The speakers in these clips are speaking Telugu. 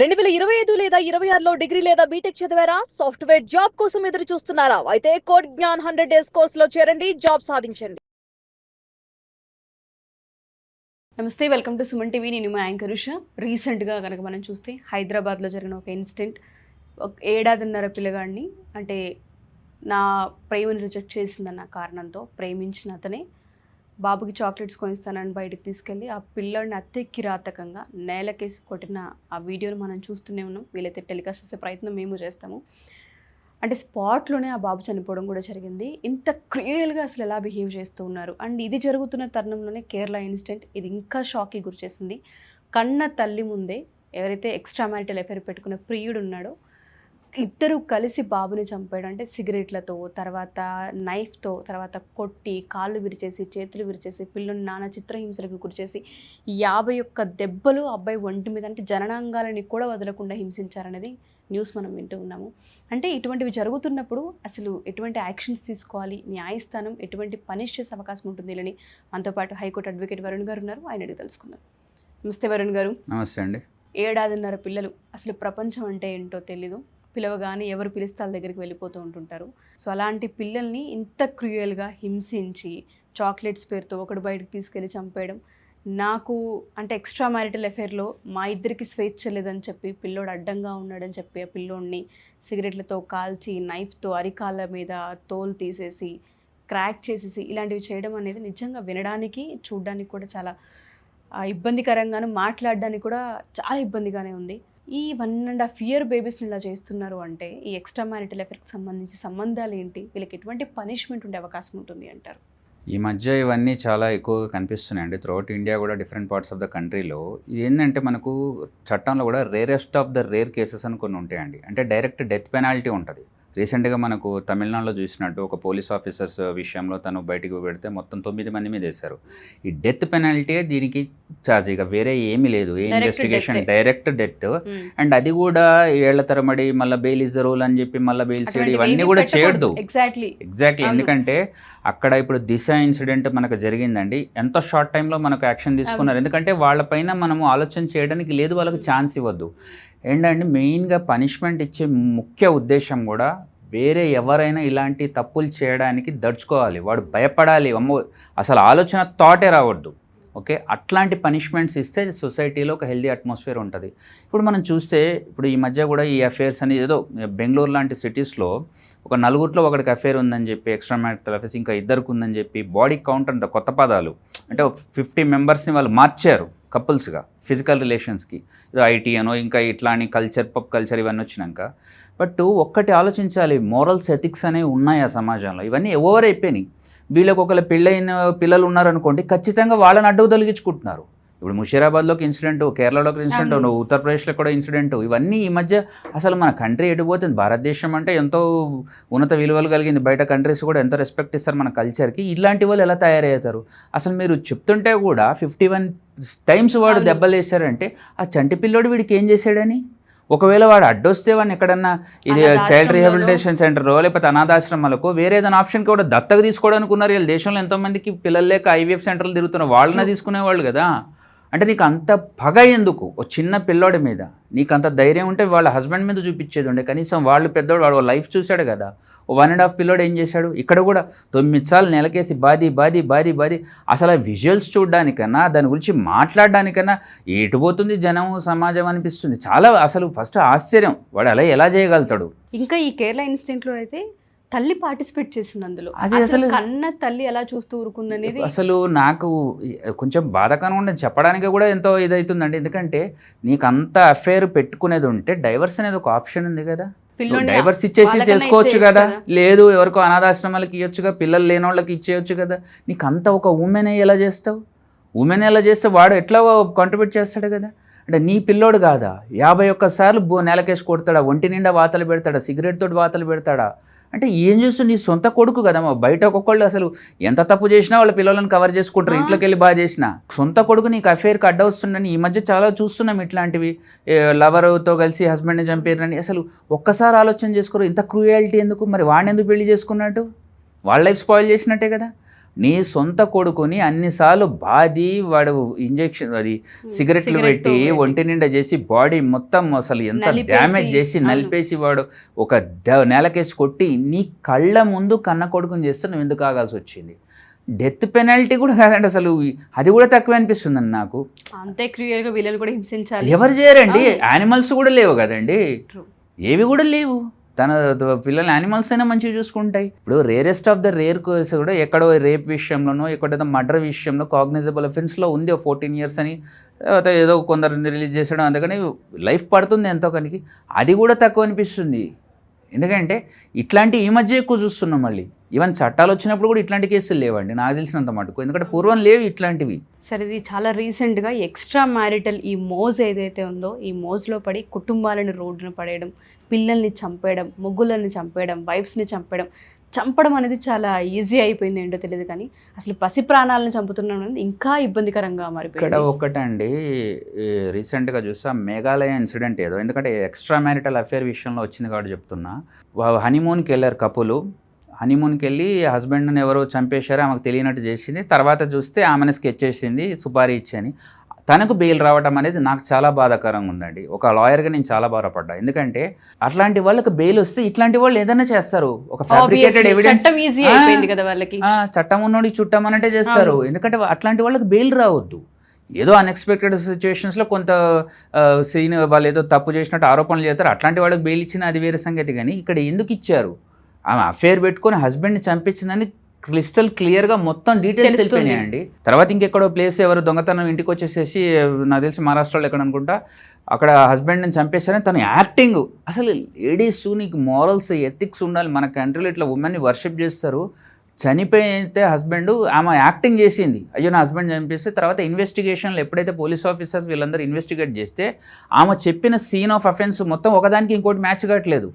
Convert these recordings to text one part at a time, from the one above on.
2025 లేదా 26లో డిగ్రీ లేదా బీటెక్ చదివారా? సాఫ్ట్‌వేర్ జాబ్ కోసం ఎదురు చూస్తున్నారా? అయితే కోడ్ జ్ఞాన్ 100 డేస్ కోర్సులో చేరండి, జాబ్ సాధించండి. నమస్తే, వెల్కమ్ టు సుమన్ టీవీ. నేను మా యాంకర్ ఉష. రీసెంట్గా కనుక మనం చూస్తే హైదరాబాద్లో జరిగిన ఒక ఇన్సిడెంట్. ఒక ఏడాదిన్నర పిల్లగాడిని అంటే నా ప్రేమను రిజెక్ట్ చేసిందన్న కారణంతో ప్రేమించిన అతనే బాబుకి చాక్లెట్స్ కొనిస్తానని బయటకు తీసుకెళ్ళి ఆ పిల్లోడిని అతి కిరాతకంగా నేలకేసి కొట్టిన ఆ వీడియోని మనం చూస్తూనే ఉన్నాం. వీలైతే టెలికాస్ట్ చేసే ప్రయత్నం మేము చేస్తాము. అంటే స్పాట్లోనే ఆ బాబు చనిపోవడం కూడా జరిగింది. ఇంత క్రియల్గా అసలు ఎలా బిహేవ్ చేస్తూ ఉన్నారు. అండ్ ఇది జరుగుతున్న తరుణంలోనే కేరళ ఇన్సిడెంట్ ఇది ఇంకా షాక్కి గురి చేసింది. కన్న తల్లి ముందే ఎవరైతే ఎక్స్ట్రా మ్యారిటల్ అఫైర్ పెట్టుకున్న ప్రియుడు ఉన్నాడో ఇద్దరు కలిసి బాబుని చంపాడు. అంటే సిగరెట్లతో, తర్వాత నైఫ్తో, తర్వాత కొట్టి కాళ్ళు విరిచేసి చేతులు విరిచేసి పిల్లని నానా చిత్రహింసలకు గురిచేసి 51 దెబ్బలు అబ్బాయి ఒంటి మీద అంటే జననాంగాలని కూడా వదలకుండా హింసించారనేది న్యూస్ మనం వింటూ ఉన్నాము. అంటే ఇటువంటివి జరుగుతున్నప్పుడు అసలు ఎటువంటి యాక్షన్స్ తీసుకోవాలి, న్యాయస్థానం ఎటువంటి పనిష్ చేసే అవకాశం ఉంటుంది అని మనతో పాటు హైకోర్టు అడ్వకేట్ వరుణ్ గారు ఉన్నారు. ఆయన అడిగి తెలుసుకుందాం. నమస్తే వరుణ్ గారు. నమస్తే అండి. ఏడాదిన్నర పిల్లలు, అసలు ప్రపంచం అంటే ఏంటో తెలీదు. పిలవగానే ఎవరు పిలిస్తే వాళ్ళ దగ్గరికి వెళ్ళిపోతూ ఉంటుంటారు. సో అలాంటి పిల్లల్ని ఇంత క్రూయల్గా హింసించి చాక్లెట్స్ పేరుతో ఒకడు బయటకు తీసుకెళ్ళి చంపేయడం, నాకు అంటే ఎక్స్ట్రా మ్యారిటల్ అఫైర్లో మా ఇద్దరికి స్వేచ్ఛ లేదని చెప్పి పిల్లోడు అడ్డంగా ఉన్నాడని చెప్పి ఆ పిల్లోడిని సిగరెట్లతో కాల్చి నైఫ్తో అరికాళ్ళ మీద తోలు తీసేసి క్రాక్ చేసేసి ఇలాంటివి చేయడం అనేది నిజంగా వినడానికి చూడడానికి కూడా చాలా ఇబ్బందికరంగాను, మాట్లాడడానికి కూడా చాలా ఇబ్బందిగానే ఉంది. ఈ 1.5 year బేబీస్ని ఇలా చేస్తున్నారు అంటే ఈ ఎక్స్ట్రా మ్యారిటల్ అఫైర్కి సంబంధించి సంబంధాలు ఏంటి, వీళ్ళకి ఎటువంటి పనిష్మెంట్ ఉండే అవకాశం ఉంటుంది అంటారు? ఈ మధ్య ఇవన్నీ చాలా ఎక్కువగా కనిపిస్తున్నాయండి. త్రూఅవుట్ ఇండియా కూడా డిఫరెంట్ పార్ట్స్ ఆఫ్ ద కంట్రీలో. ఇది ఏంటంటే మనకు చట్టంలో కూడా rarest of the rare cases అని కొన్ని ఉంటాయండి. అంటే డైరెక్ట్ డెత్ పెనాల్టీ ఉంటుంది. రీసెంట్గా మనకు తమిళనాడులో చూసినట్టు ఒక పోలీస్ ఆఫీసర్స్ విషయంలో తను బయటికి పెడితే మొత్తం 9 మంది మీద వేశారు. ఈ డెత్ పెనాల్టీ దీనికి ఛార్జ్, ఇక వేరే ఏమీ లేదు. ఏ ఇన్వెస్టిగేషన్ డైరెక్ట్ డెత్. అండ్ అది కూడా ఏళ్ల తరబడి మళ్ళీ బెయిల్ ఇస్ ద రూల్ అని చెప్పి మళ్ళీ బెయిల్ చేయడం ఇవన్నీ కూడా చేయొద్దు. ఎగ్జాక్ట్లీ. ఎందుకంటే అక్కడ ఇప్పుడు దిశ ఇన్సిడెంట్ మనకు జరిగిందండి. ఎంతో షార్ట్ టైంలో మనకు యాక్షన్ తీసుకున్నారు. ఎందుకంటే వాళ్ళపైన మనము ఆలోచన చేయడానికి లేదు, వాళ్ళకి ఛాన్స్ ఇవ్వద్దు. ఏంటంటే మెయిన్గా పనిష్మెంట్ ఇచ్చే ముఖ్య ఉద్దేశం కూడా వేరే ఎవరైనా ఇలాంటి తప్పులు చేయడానికి దడుచుకోవాలి, వాడు భయపడాలి, అమ్మో అసలు ఆలోచన థాటే రావద్దు. ఓకే, అట్లాంటి పనిష్మెంట్స్ ఇస్తే సొసైటీలో ఒక హెల్దీ అట్మాస్ఫియర్ ఉంటుంది. ఇప్పుడు మనం చూస్తే ఇప్పుడు ఈ మధ్య కూడా ఈ అఫైర్స్ అని ఏదో బెంగళూరు లాంటి సిటీస్లో ఒక 4 ఒకడికి అఫైర్ ఉందని చెప్పి, ఎక్స్ట్రా మ్యారిటల్ అఫైర్స్ ఇంకా 2 ఉందని చెప్పి, బాడీ కౌంట్ అంత కొత్త పదాలు అంటే 50 మెంబర్స్ని వాళ్ళు మార్చారు కపుల్స్గా ఫిజికల్ రిలేషన్స్కి. ఏదో ఐటీ అనో ఇంకా ఇట్లా అని కల్చర్, పబ్ కల్చర్ ఇవన్నీ వచ్చినాక. బట్ ఒక్కటి ఆలోచించాలి, మోరల్స్ ఎథిక్స్ అనేవి ఉన్నాయి ఆ సమాజంలో. ఇవన్నీ ఓవర్ అయిపోయినాయి. వీళ్ళకి ఒకవేళ పెళ్ళైన పిల్లలు ఉన్నారనుకోండి, ఖచ్చితంగా వాళ్ళని అడ్డుకు తొలగించుకుంటున్నారు. ఇప్పుడు ముషీరాబాద్లోకి ఇన్సిడెంట్, కేరళలోకి ఇన్సిడెంట్, ఉత్తరప్రదేశ్లో కూడా ఇన్సిడెంట్. ఇవన్నీ ఈ మధ్య అసలు మన కంట్రీ ఎడిపోతుంది. భారతదేశం అంటే ఎంతో ఉన్నత విలువలు కలిగింది. బయట కంట్రీస్ కూడా ఎంతో రెస్పెక్ట్ ఇస్తారు మన కల్చర్కి. ఇలాంటి వాళ్ళు ఎలా తయారవుతారు? అసలు మీరు చెప్తుంటే కూడా 51 times వాడు దెబ్బలు వేశారంటే ఆ చంటి పిల్లోడు వీడికి ఏం చేశాడని? ఒకవేళ వాడు అడ్డొస్తే వాడిని ఎక్కడన్నా ఇది చైల్డ్ రీహాబిలిటేషన్ సెంటరో లేకపోతే అనాథాశ్రమాలకు వేరే ఏదైనా ఆప్షన్ కూడా దత్తక తీసుకోవడానికి ఉన్నారు. వీళ్ళ దేశంలో ఎంతోమందికి పిల్లలు లేక IVF సెంటర్లు తిరుగుతున్నారు. వాళ్ళనే తీసుకునేవాళ్ళు కదా. అంటే నీకు అంత పగ ఎందుకు ఓ చిన్న పిల్లోడి మీద? నీకు అంత ధైర్యం ఉంటే వాళ్ళ హస్బెండ్ మీద చూపించేది ఉండే. కనీసం వాళ్ళు పెద్దోడు, వాడు లైఫ్ చూశాడు కదా. ఓ 1.5 పిల్లోడు ఏం చేశాడు? ఇక్కడ కూడా 9 సార్లు నెలకేసి బాది అసలు విజువల్స్ చూడడానికన్నా దాని గురించి మాట్లాడడానికన్నా ఎటుపోతుంది జనం సమాజం అనిపిస్తుంది. చాలా అసలు ఫస్ట్ ఆశ్చర్యం, వాడు అలా ఎలా చేయగలుగుతాడు? ఇంకా ఈ కేరళ ఇన్సిడెంట్లో అయితే తల్లి పార్టిసిపేట్ చేసింది అందులో. అది అసలు కన్న తల్లి ఎలా చూస్తూ ఊరుకుందనేది అసలు నాకు కొంచెం బాధకరంగా ఉండదు, చెప్పడానికి కూడా ఎంతో ఇదవుతుందండి. ఎందుకంటే నీకు అంత అఫైర్ పెట్టుకునేది ఉంటే డైవర్స్ అనేది ఒక ఆప్షన్ ఉంది కదా. డైవర్స్ ఇచ్చేసి చేసుకోవచ్చు కదా. లేదు ఎవరికో అనాథాశ్రమాలకి ఇవ్వచ్చుగా, పిల్లలు లేని వాళ్ళకి ఇచ్చేయచ్చు కదా. నీకు అంత ఒక ఉమెన్ ఎలా చేస్తావు? ఉమెన్ ఎలా చేస్తే వాడు ఎట్లా కాంట్రిబ్యూట్ చేస్తాడు కదా. అంటే నీ పిల్లోడు కాదా 51 సార్లు నెలకేసి కొడతాడా, ఒంటి నిండా వాతలు పెడతాడా, సిగరెట్ తోటి వాతలు పెడతాడా? అంటే ఏం చేస్తూ నీ సొంత కొడుకు కదా. బయట ఒక్కొక్కళ్ళు అసలు ఎంత తప్పు చేసినా వాళ్ళ పిల్లలను కవర్ చేసుకుంటారు, ఇంట్లోకి వెళ్ళి బాగా చేసినా. సొంత కొడుకు నీకు అఫైర్కి అడ్డ వస్తుండని ఈ మధ్య చాలా చూస్తున్నాం. ఇట్లాంటివి లవర్తో కలిసి హస్బెండ్ని చంపారని అసలు ఒక్కసారి ఆలోచన చేసుకోరు. ఇంత క్రూయాలిటీ ఎందుకు? మరి వాడిని ఎందుకు పెళ్లి చేసుకున్నట్టు? వాళ్ళ లైఫ్ స్పాయిల్ చేసినట్టే కదా. నీ సొంత కొడుకుని అన్నిసార్లు బాది వాడు ఇంజెక్షన్ అది సిగరెట్లు పెట్టి ఒంటి నిండా చేసి బాడీ మొత్తం అసలు ఎంత డ్యామేజ్ చేసి నలిపేసి వాడు ఒక నేలకేసి కొట్టి నీ కళ్ళ ముందు కన్న కొడుకుని చేస్తే నువ్వు ఎందుకు ఆగాల్సి వచ్చింది? డెత్ పెనాల్టీ కూడా కాదండి అసలు, అది కూడా తక్కువ అనిపిస్తుందండి నాకు. అంతే క్రూయల్గా వీళ్ళని కూడా హింసించాలి. ఎవరు చేయరండి, యానిమల్స్ కూడా లేవు కదండి, ఏవి కూడా లేవు. తన పిల్లల్ని యానిమల్స్ అయినా మంచిగా చూసుకుంటాయి. ఇప్పుడు rarest of the rare case కూడా ఎక్కడో రేప్ విషయంలోనో ఎక్కడో మర్డర్ విషయంలో కాగ్నిజబుల్ అఫెన్స్లో ఉంది 14 years అని, తర్వాత ఏదో కొందరిని రిలీజ్ చేసడం, అందుకని లైఫ్ పడుతుంది ఎంతో కనికి, అది కూడా తక్కువ అనిపిస్తుంది. ఎందుకంటే ఇట్లాంటి ఈ మధ్య ఎక్కువ చూస్తున్నాం. మళ్ళీ ఈవెన్ చట్టాలు వచ్చినప్పుడు కూడా ఇట్లాంటి కేసులు లేవండి నాకు తెలిసినంత మటుకు, ఎందుకంటే పూర్వం లేవు ఇట్లాంటివి. సరే, ఇది చాలా రీసెంట్గా ఎక్స్ట్రా మ్యారిటల్ ఈ మోజ్ ఏదైతే ఉందో ఈ మోజ్లో పడి కుటుంబాలను రోడ్డున పడేయడం, పిల్లల్ని చంపేయడం, ముగ్గులని చంపేయడం, వైఫ్స్ని చంపడం అనేది చాలా ఈజీ అయిపోయింది. ఏంటో తెలియదు కానీ అసలు పసి ప్రాణాలను చంపుతున్నాం అనేది ఇంకా ఇబ్బందికరంగా మారిపోయింది. ఇక్కడ ఒకటండి, రీసెంట్గా చూసా మేఘాలయ ఇన్సిడెంట్ ఏదో, ఎందుకంటే ఎక్స్ట్రా మ్యారిటల్ అఫేర్ విషయంలో వచ్చింది కాబట్టి చెప్తున్నా. హనీమూన్కి వెళ్ళారు కపులు, హనీమూన్కి వెళ్ళి హస్బెండ్ని ఎవరో చంపేశారో ఆమెకు తెలియనట్టు చేసింది, తర్వాత చూస్తే ఆమెను స్కెచ్ చేసింది సుపారీ ఇచ్చని. తనకు బెయిల్ రావటం అనేది నాకు చాలా బాధాకరంగా ఉందండి. ఒక లాయర్గా నేను చాలా బాధపడ్డా, ఎందుకంటే అట్లాంటి వాళ్ళకి బెయిల్ వస్తే ఇట్లాంటి వాళ్ళు ఏదైనా చేస్తారు. ఒక ఫ్యాబ్రికేటెడ్ ఎవిడెన్స్, చట్టం ఉన్నోడికి చుట్టం అన్నట్టే చేస్తారు. ఎందుకంటే అట్లాంటి వాళ్ళకి బెయిల్ రావద్దు. ఏదో అన్ఎక్స్పెక్టెడ్ సిచ్యువేషన్స్లో కొంత సీన్ వాళ్ళు ఏదో తప్పు చేసినట్టు ఆరోపణలు చేస్తారు, అట్లాంటి వాళ్ళకి బెయిల్ ఇచ్చినా అది వేరే సంగతి. కానీ ఇక్కడ ఎందుకు ఇచ్చారు? ఆమె అఫేర్ పెట్టుకొని హస్బెండ్ని చంపించిందని క్రిస్టల్ క్లియర్గా మొత్తం డీటెయిల్స్ వెళ్ళిపోయినాయండి. తర్వాత ఇంకెక్కడో ప్లేస్ ఎవరు దొంగతనం ఇంటికి వచ్చేసేసి, నాకు తెలిసి మహారాష్ట్రలో ఎక్కడ అనుకుంటా, అక్కడ హస్బెండ్ని చంపేశారని తన యాక్టింగ్. అసలు లేడీస్ నీకు మారల్స్ ఎథిక్స్ ఉండాలి. మన కంట్రీలో ఇట్లా ఉమెన్ని వర్షిప్ చేస్తారు. చనిపోయితే హస్బెండ్, ఆమె యాక్టింగ్ చేసింది, అయ్యో నా హస్బెండ్ చంపేస్తే. తర్వాత ఇన్వెస్టిగేషన్లో ఎప్పుడైతే పోలీస్ ఆఫీసర్స్ వీళ్ళందరూ ఇన్వెస్టిగేట్ చేస్తే ఆమె చెప్పిన సీన్ ఆఫ్ అఫెన్స్ మొత్తం ఒకదానికి ఇంకోటి మ్యాచ్ కావట్లేదు.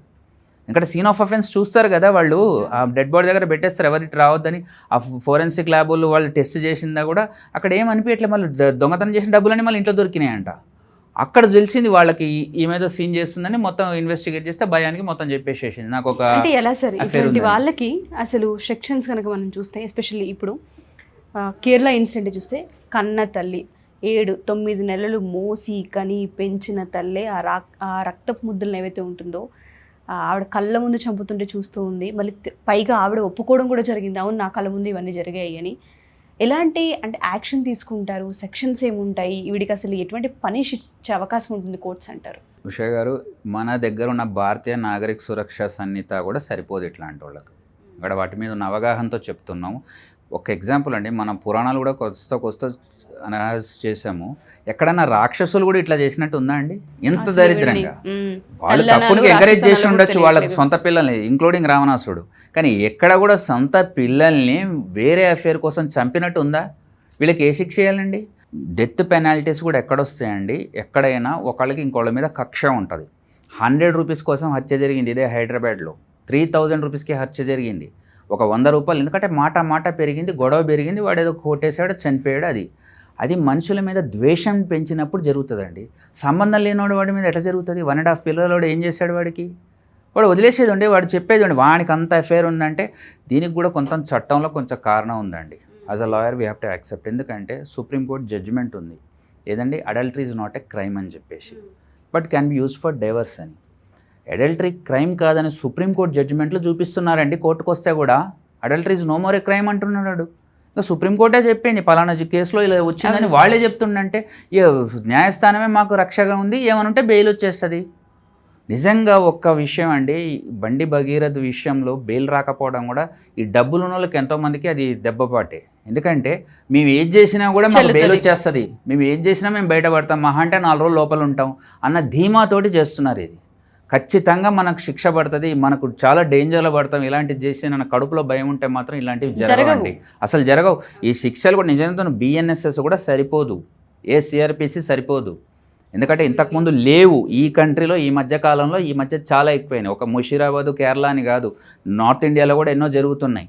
ఎందుకంటే సీన్ ఆఫ్ అఫెన్స్ చూస్తారు కదా వాళ్ళు, ఆ డెడ్ బాడీ దగ్గర పెట్టేస్తారు ఎవరికి రావద్దని. ఆ ఫోరెన్సిక్ ల్యాబులు వాళ్ళు టెస్ట్ చేసిందా కూడా అక్కడ ఏమనిపించట్లేదు. మళ్ళీ దొంగతనం చేసిన డబ్బులని మళ్ళీ ఇంట్లో దొరికినాయంట. అక్కడ తెలిసింది వాళ్ళకి ఈమెదో సీన్ చేస్తుందని, మొత్తం ఇన్వెస్టిగేట్ చేస్తే భయానికి మొత్తం చెప్పేసేసింది. నాకు ఒక అంటే ఎలా సార్ ఇటువంటి వాళ్ళకి అసలు సెక్షన్స్ కనుక మనం చూస్తే, ఎస్పెషల్లీ ఇప్పుడు కేరళ ఇన్సిడెంట్ చూస్తే, కన్న తల్లి 7-9 నెలలు మోసి కని పెంచిన తల్లే ఆ రక్తపు ముద్దలను ఏవైతే ఉంటుందో ఆవిడ కళ్ళ ముందు చంపుతుంటే చూస్తూ ఉంది. మళ్ళీ పైగా ఆవిడ ఒప్పుకోవడం కూడా జరిగింది, అవును నా కళ్ళ ముందు ఇవన్నీ జరిగాయి అని. ఎలాంటి అంటే యాక్షన్ తీసుకుంటారు, సెక్షన్స్ ఏముంటాయి, వీడికి అసలు ఎటువంటి పనిష్ ఇచ్చే అవకాశం ఉంటుంది కోర్ట్స్ అంటారు? ఉషా గారు, మన దగ్గర ఉన్న భారతీయ నాగరిక సురక్ష సంహిత కూడా సరిపోదు ఇట్లాంటి వాళ్ళకి. ఇక్కడ వాటి మీద ఉన్న అవగాహనతో చెప్తున్నాము. ఒక ఎగ్జాంపుల్ అండి, మన పురాణాలు కూడా కొత్త అనాలిసిస్ చేసాము. ఎక్కడన్నా రాక్షసులు కూడా ఇట్లా చేసినట్టు ఉందా అండి? ఎంత దరిద్రంగా వాళ్ళు తప్పునికి ఎంకరేజ్ చేసి ఉండొచ్చు వాళ్ళకి సొంత పిల్లల్ని, ఇంక్లూడింగ్ రావణాసుడు. కానీ ఎక్కడ కూడా సొంత పిల్లల్ని వేరే అఫేర్ కోసం చంపినట్టు ఉందా? వీళ్ళకి ఏ శిక్ష చేయాలండి? డెత్ పెనాల్టీస్ కూడా ఎక్కడొస్తాయండి? ఎక్కడైనా ఒకళ్ళకి ఇంకోళ్ళ మీద కక్ష ఉంటుంది. 100 రూపీస్ కోసం హత్య జరిగింది ఇదే హైదరాబాద్లో. 3000 రూపీస్కి హత్య జరిగింది. ఒక 100 రూపాయలు, ఎందుకంటే మాట పెరిగింది, గొడవ పెరిగింది, వాడు ఏదో కొట్టేశాడు, చనిపోయాడు. అది మనుషుల మీద ద్వేషం పెంచినప్పుడు జరుగుతుందండి. సంబంధం లేనివాడు వాడి మీద ఎట్లా జరుగుతుంది? 1.5 పిల్లలు ఏం చేశాడు వాడికి? వాడు వదిలేసేది ఉండే, వాడు చెప్పేది ఉండి వానికి అంత అఫేర్ ఉందంటే దీనికి కూడా కొంత చట్టంలో కొంచెం కారణం ఉందండి. As a lawyer we have to accept. ఎందుకంటే సుప్రీంకోర్టు జడ్జిమెంట్ ఉంది ఏదండి, adultery is not a crime అని చెప్పేసి, but can be use for divorce అని. అడల్టరీ క్రైమ్ కాదని సుప్రీంకోర్టు జడ్జిమెంట్లు చూపిస్తున్నారండి. కోర్టుకు వస్తే కూడా adultery is no more a crime అంటున్నాడు. ఇంకా సుప్రీంకోర్టే చెప్పింది పలానా కేసులో ఇలా వచ్చిందని వాళ్ళే చెప్తుండంటే న్యాయస్థానమే మాకు రక్షగా ఉంది, ఏమనుంటే బెయిల్ వచ్చేస్తుంది. నిజంగా ఒక్క విషయం అండి, బండి భగీరథ్ విషయంలో బెయిల్ రాకపోవడం కూడా ఈ డబ్బులు ఉన్న వాళ్ళకి ఎంతోమందికి అది దెబ్బపాటే. ఎందుకంటే మేము ఏది చేసినా కూడా మాకు బెయిల్ వచ్చేస్తుంది, మేము ఏది చేసినా మేము బయటపడతాం, మహా అంటే 4 రోజులు లోపల ఉంటాం అన్న ధీమాతోటి చేస్తున్నారు. ఇది ఖచ్చితంగా మనకు శిక్ష పడుతుంది, మనకు చాలా డేంజర్లో పడతాం. ఇలాంటివి చేసి నా కడుపులో భయం ఉంటే మాత్రం ఇలాంటివి జరగవండి, అసలు జరగవు. ఈ శిక్షలు కూడా నిజంగా BNSS కూడా సరిపోదు, సిఆర్పిసి సరిపోదు. ఎందుకంటే ఇంతకుముందు లేవు ఈ కంట్రీలో. ఈ మధ్య చాలా ఎక్కువైనాయి. ఒక ముషీరాబాదు కేరళ అని కాదు, నార్త్ ఇండియాలో కూడా ఎన్నో జరుగుతున్నాయి.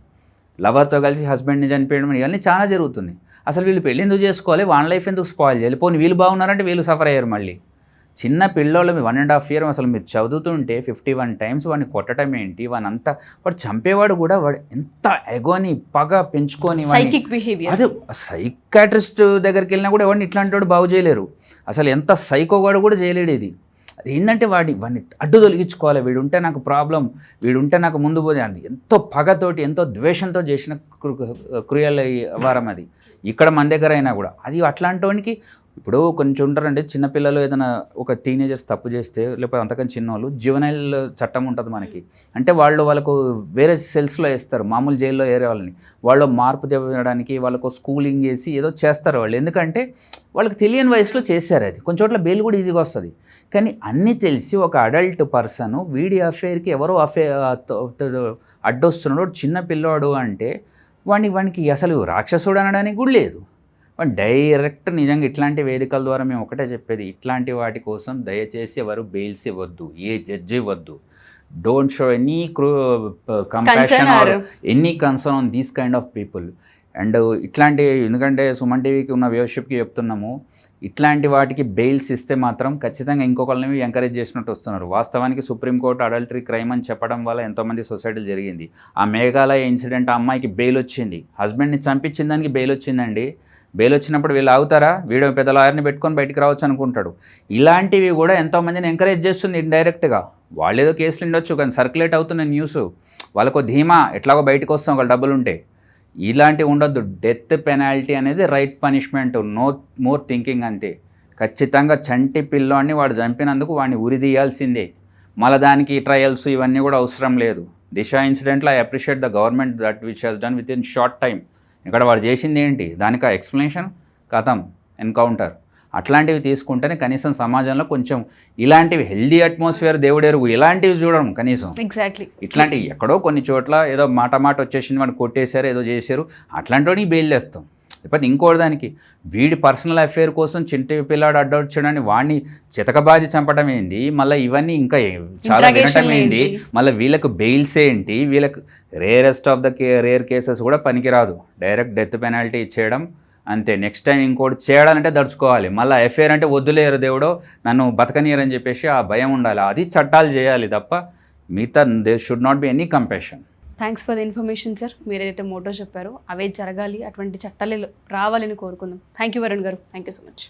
లవర్తో కలిసి హస్బెండ్ని చనిపోయడం ఇవన్నీ చాలా జరుగుతుంది. అసలు వీళ్ళు పెళ్ళి ఎందుకు చేసుకోవాలి, వాళ్ళ లైఫ్ ఎందుకు స్పాయిల్ చేయాలి? పోనీ వీళ్ళు బాగున్నారంటే వీళ్ళు సఫర్ అయ్యారు. మళ్ళీ చిన్న పిల్లోళ్ళు 1.5 year అసలు మీరు చదువుతుంటే 51 times వాడిని కొట్టడం ఏంటి, వాడంతా వాడు చంపేవాడు కూడా వాడు ఎంత ఎగోని పగ పెంచుకొని సైకిక్ బిహేవియర్. అదే సైకాట్రిస్ట్ దగ్గరికి వెళ్ళినా కూడా ఎవరిని ఇట్లాంటి వాడు బాగు చేయలేరు. అసలు ఎంత సైకోగాడు కూడా చేయలేడు ఇది. అది ఏంటంటే వాడిని అడ్డు తొలగించుకోవాలి, వీడుంటే నాకు ప్రాబ్లం, వీడుంటే నాకు ముందు పోతే అది ఎంతో పగతోటి ఎంతో ద్వేషంతో చేసిన క్రూయల్ వారం అది. ఇక్కడ మన దగ్గర అయినా కూడా అది అట్లాంటి వానికి ఇప్పుడు కొంచెం ఉంటారండి చిన్నపిల్లలు ఏదైనా ఒక టీనేజర్స్ తప్పు చేస్తే లేకపోతే అంతకన్నా చిన్నవాళ్ళు జువెనైల్ చట్టం ఉంటుంది మనకి. అంటే వాళ్ళకు వేరే సెల్స్లో వేస్తారు, మామూలు జైల్లో వేరే వాళ్ళని వాళ్ళు మార్పు తెవ్వడానికి వాళ్ళకు స్కూలింగ్ చేసి ఏదో చేస్తారు వాళ్ళు. ఎందుకంటే వాళ్ళకి తెలియని వయసులో చేశారు అది. కొన్ని చోట్ల బెయిల్ కూడా ఈజీగా వస్తుంది. కానీ అన్నీ తెలిసి ఒక అడల్ట్ పర్సన్ వీడి అఫేర్కి ఎవరో అడ్డొస్తున్నాడు చిన్న పిల్లవాడు అంటే వానికి అసలు రాక్షసుడు అనడానికి కూడా లేదు. వాడు డైరెక్ట్ నిజంగా ఇట్లాంటి వేదికల ద్వారా మేము ఒకటే చెప్పేది, ఇట్లాంటి వాటి కోసం దయచేసి ఎవరు బెయిల్స్ ఇవ్వద్దు, ఏ జడ్జి ఇవ్వద్దు. Don't show any compassion or any concern on these kind of people. And ఇట్లాంటి ఎందుకంటే సుమన్ టీవీకి ఉన్న వ్యూవర్షిప్కి చెప్తున్నాము, ఇట్లాంటి వాటికి బెయిల్స్ ఇస్తే మాత్రం ఖచ్చితంగా ఇంకొకరిని ఎంకరేజ్ చేసినట్టు వస్తున్నారు. వాస్తవానికి సుప్రీంకోర్టు అడల్టరీ క్రైమ్ అని చెప్పడం వల్ల ఎంతోమంది సొసైటీలు జరిగింది. ఆ మేఘాలయ ఇన్సిడెంట్, ఆ అమ్మాయికి బెయిల్ వచ్చింది, హస్బెండ్ని చంపించిన దానికి బెయిల్ వచ్చిందండి. బెయిల్ వచ్చినప్పుడు వీళ్ళు ఆగుతారా? వీడియో పెద్ద లాయర్ని పెట్టుకొని బయటికి రావచ్చు అనుకుంటాడు. ఇలాంటివి కూడా ఎంతోమందిని ఎంకరేజ్ చేస్తుంది ఇండైరెక్ట్గా. వాళ్ళు ఏదో కేసులు ఉండొచ్చు కానీ సర్క్యులేట్ అవుతున్న న్యూస్ వాళ్ళకు ధీమా ఎట్లాగో బయటకు వస్తాం వాళ్ళ డబ్బులు ఉంటే. ఇలాంటివి ఉండొద్దు. డెత్ పెనాల్టీ అనేది right punishment, no more thinking అంతే. ఖచ్చితంగా చంటి పిల్లోని వాడు చంపినందుకు వాడిని ఉరిదీయాల్సిందే. మళ్ళీ దానికి ట్రయల్స్ ఇవన్నీ కూడా అవసరం లేదు. దిశ ఇన్సిడెంట్లో I appreciate the government that which has done with in short time. ఇక్కడ వాడు చేసింది ఏంటి, దానికి ఆ ఎక్స్ప్లెనేషన్ కథం ఎన్కౌంటర్. అట్లాంటివి తీసుకుంటేనే కనీసం సమాజంలో కొంచెం ఇలాంటివి హెల్దీ అట్మాస్ఫియర్ దేవుడెరుగు ఇలాంటివి చూడడం కనీసం. ఎగ్జాక్ట్లీ ఇట్లాంటివి ఎక్కడో కొన్ని చోట్ల ఏదో మాట వచ్చేసింది, వాడు కొట్టేశారు ఏదో చేశారు అట్లాంటి వాడికి బెయిల్ చేస్తాం. లేకపోతే ఇంకోటి దానికి వీడి పర్సనల్ అఫేర్ కోసం చింటి పిల్లాడు అడ్డొచ్చాడని వాడిని చితకబాది చంపడం ఏంటి, మళ్ళీ ఇవన్నీ ఇంకా చాలా వినటం ఏంటి, మళ్ళీ వీళ్ళకు బెయిల్స్ ఏంటి, వీళ్ళకు rarest of the rare cases కూడా పనికిరాదు. డైరెక్ట్ డెత్ పెనాల్టీ ఇచ్చేయడం అంతే. నెక్స్ట్ టైం ఇంకోటి చేయడాలంటే దడుచుకోవాలి. మళ్ళీ ఎఫ్ఐఆర్ అంటే వద్దులేరు దేవుడో నన్ను బతకనీయరని చెప్పేసి ఆ భయం ఉండాలి. అది చట్టాలు చేయాలి తప్ప మిగతా there should not be any compassion. Thanks for the information sir. మీరు ఏదైతే మోటో చెప్పారో అవే జరగాలి, అటువంటి చట్టాలు రావాలని కోరుకుందాం. థ్యాంక్ యూ వరుణ్ గారు, థ్యాంక్ యూ సో మచ్.